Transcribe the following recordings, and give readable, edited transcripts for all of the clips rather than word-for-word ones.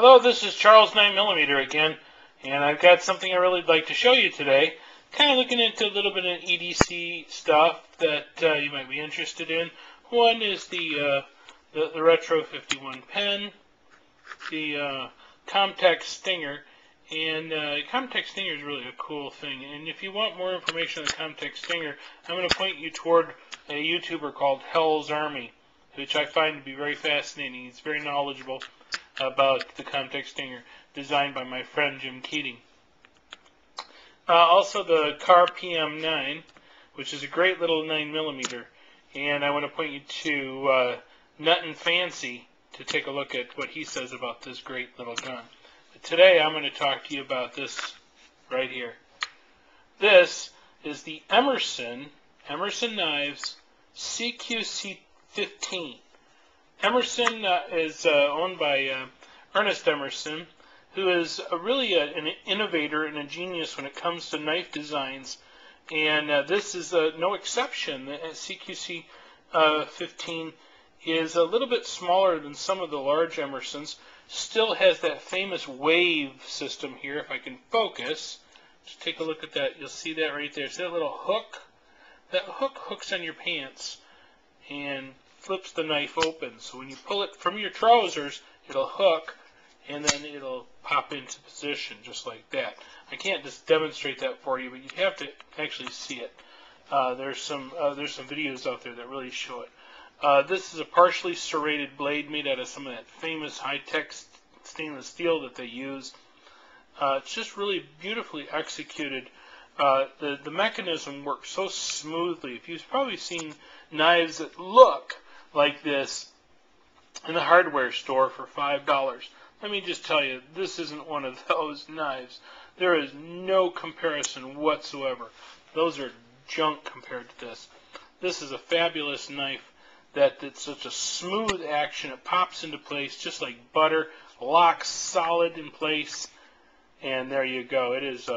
Hello, this is Charles 9mm again, and I've got something I really like to show you today. Kind of looking into a little bit of EDC stuff that you might be interested in. One is the Retro 51 pen, the Comtech Stinger, and Comtech Stinger is really a cool thing. And if you want more information on the Comtech Stinger, I'm going to point you toward a YouTuber called Hell's Army, which I find to be very fascinating. He's very knowledgeable about the Comtech Stinger, designed by my friend Jim Keating. Also the Car PM9, which is a great little 9mm, and I want to point you to Nut and Fancy to take a look at what he says about this great little gun. But today I'm going to talk to you about this right here. This is the Emerson Knives CQC 15. Emerson is owned by Ernest Emerson, who is really an innovator and a genius when it comes to knife designs, and this is no exception. The CQC 15 is a little bit smaller than some of the large Emersons, still has that famous wave system here. If I can focus, just take a look at that. You'll see that right there. See that little hook? That hook hooks on your pants and flips the knife open. So when you pull it from your trousers, it'll hook, and then it'll pop into position just like that. I can't just demonstrate that for you, but you have to actually see it. There's some videos out there that really show it. This is a partially serrated blade made out of some of that famous high-tech stainless steel that they use. It's just really beautifully executed. The mechanism works so smoothly. If you've probably seen knives that look like this in the hardware store for $5. Let me just tell you, this isn't one of those knives. There is no comparison whatsoever. Those are junk compared to this. This is a fabulous knife it's such a smooth action. It pops into place just like butter, locks solid in place, and there you go. It is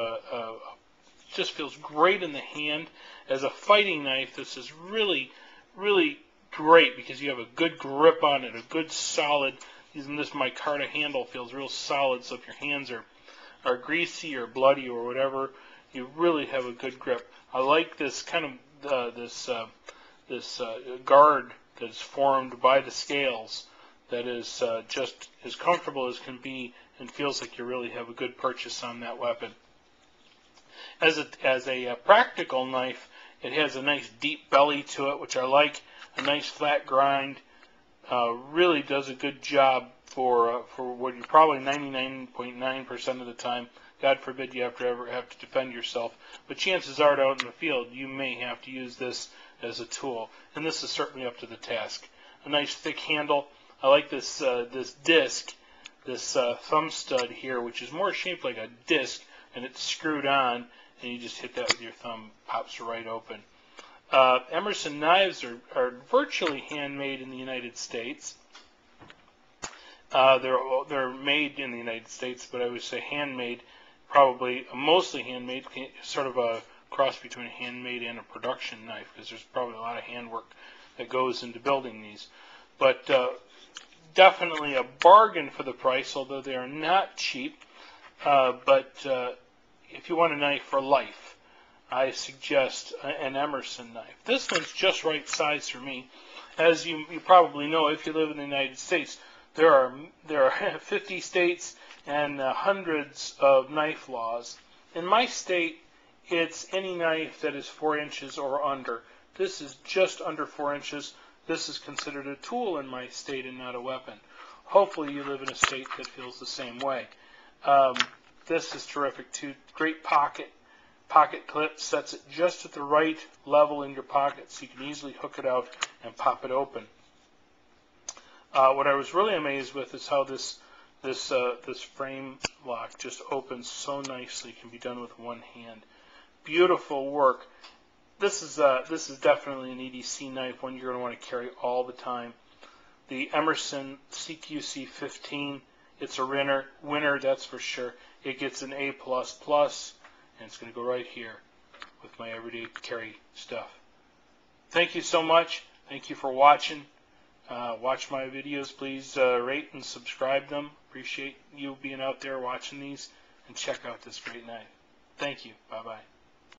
just feels great in the hand. As a fighting knife, this is really, really great because you have a good grip on it, a good solid. Using this micarta handle feels real solid, so if your hands are greasy or bloody or whatever, you really have a good grip. I like this kind of this guard that is formed by the scales that is just as comfortable as can be and feels like you really have a good purchase on that weapon. As a practical knife, it has a nice deep belly to it, which I like. A nice flat grind. Really does a good job for what you're probably 99.9% of the time. God forbid you ever have to defend yourself, but chances are out in the field you may have to use this as a tool, and this is certainly up to the task. A nice thick handle. I like this disc, this thumb stud here, which is more shaped like a disc, and it's screwed on, and you just hit that with your thumb, pops right open. Emerson knives are virtually handmade in the United States. They're made in the United States, but I would say handmade, probably mostly handmade, sort of a cross between a handmade and a production knife, because there's probably a lot of handwork that goes into building these. But definitely a bargain for the price, although they are not cheap. But if you want a knife for life, I suggest an Emerson knife. This one's just right size for me. As you probably know, if you live in the United States, there are 50 states and hundreds of knife laws. In my state, it's any knife that is 4 inches or under. This is just under 4 inches. This is considered a tool in my state and not a weapon. Hopefully you live in a state that feels the same way. This is terrific too. Great pocket clip, sets it just at the right level in your pocket so you can easily hook it out and pop it open. What I was really amazed with is how this frame lock just opens so nicely. It can be done with one hand. Beautiful work. This is definitely an EDC knife, one you're going to want to carry all the time. The Emerson CQC 15, it's a winner, that's for sure. It gets an A++, and it's going to go right here with my everyday carry stuff. Thank you so much. Thank you for watching. Watch my videos. Please rate and subscribe them. Appreciate you being out there watching these. And check out this great knife. Thank you. Bye-bye.